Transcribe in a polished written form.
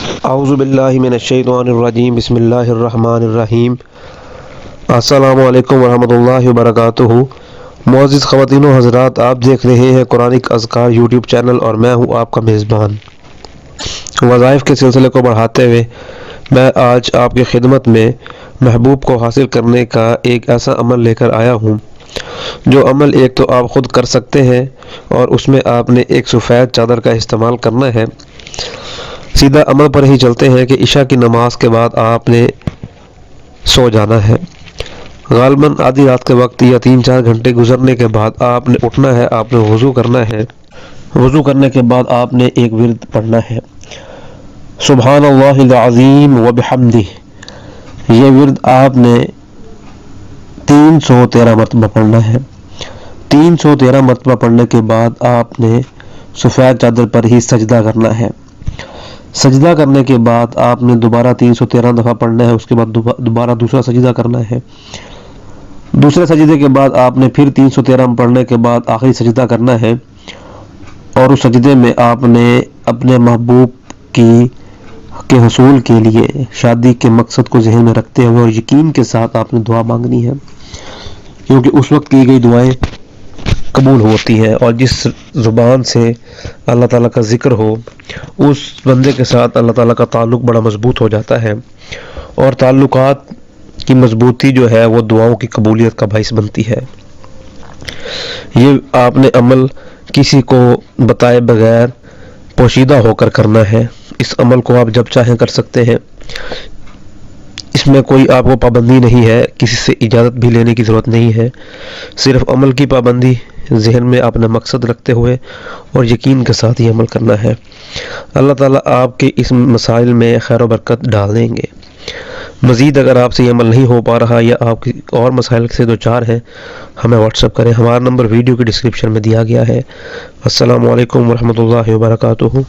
اعوذ باللہ من الشیطان الرجیم بسم اللہ الرحمن الرحیم۔ السلام علیکم ورحمۃ اللہ وبرکاتہ۔ معزز خواتین و حضرات، آپ دیکھ رہے ہیں قرآنک اذکار یوٹیوب چینل اور میں ہوں آپ کا میزبان۔ وظائف کے سلسلے کو بڑھاتے ہوئے میں آج آپ کی خدمت میں محبوب کو حاصل کرنے کا ایک ایسا عمل لے کر آیا ہوں جو عمل ایک تو آپ خود کر سکتے ہیں اور اس میں آپ نے ایک سفید چادر کا استعمال کرنا ہے۔ سیدھا عمل پر ہی چلتے ہیں کہ عشاء کی نماز کے بعد آپ نے سو جانا ہے۔ غالباً آدھی رات کے وقت یا 3-4 گھنٹے گزرنے کے بعد آپ نے اٹھنا ہے، آپ نے وضو کرنا ہے۔ وضو کرنے کے بعد آپ نے ایک ورد پڑھنا ہے، سبحان اللہ العظیم و بحمدہ۔ یہ ورد آپ نے 313 مرتبہ پڑھنا ہے۔ 313 مرتبہ پڑھنے کے بعد آپ نے سفید چادر پر ہی سجدہ کرنا ہے۔ سجدہ کرنے کے بعد آپ نے دوبارہ 313 دفعہ پڑھنا ہے، اس کے بعد دوبارہ دوسرا سجدہ کرنا ہے۔ دوسرے سجدے کے بعد آپ نے پھر 313 پڑھنے کے بعد آخری سجدہ کرنا ہے، اور اس سجدے میں آپ نے اپنے محبوب کے حصول کے لیے شادی کے مقصد کو ذہن میں رکھتے ہوئے اور یقین کے ساتھ آپ نے دعا مانگنی ہے، کیونکہ اس وقت کی گئی دعائیں قبول ہوتی ہیں، اور جس زبان سے اللہ تعالیٰ کا ذکر ہو اس بندے کے ساتھ اللہ تعالیٰ کا تعلق بڑا مضبوط ہو جاتا ہے، اور تعلقات کی مضبوطی جو ہے وہ دعاؤں کی قبولیت کا باعث بنتی ہے۔ یہ آپ نے عمل کسی کو بتائے بغیر پوشیدہ ہو کر کرنا ہے۔ اس عمل کو آپ جب چاہیں کر سکتے ہیں، اس میں کوئی آپ کو پابندی نہیں ہے، کسی سے اجازت بھی لینے کی ضرورت نہیں ہے، صرف عمل کی پابندی ذہن میں اپنا مقصد رکھتے ہوئے اور یقین کے ساتھ یہ عمل کرنا ہے۔ اللہ تعالیٰ آپ کے اس مسائل میں خیر و برکت ڈال دیں گے۔ مزید اگر آپ سے یہ عمل نہیں ہو پا رہا یا آپ کی اور مسائل سے دوچار ہیں، ہمیں واٹس ایپ کریں۔ ہمارا نمبر ویڈیو کی ڈسکرپشن میں دیا گیا ہے۔ السلام علیکم ورحمۃ اللہ وبرکاتہ۔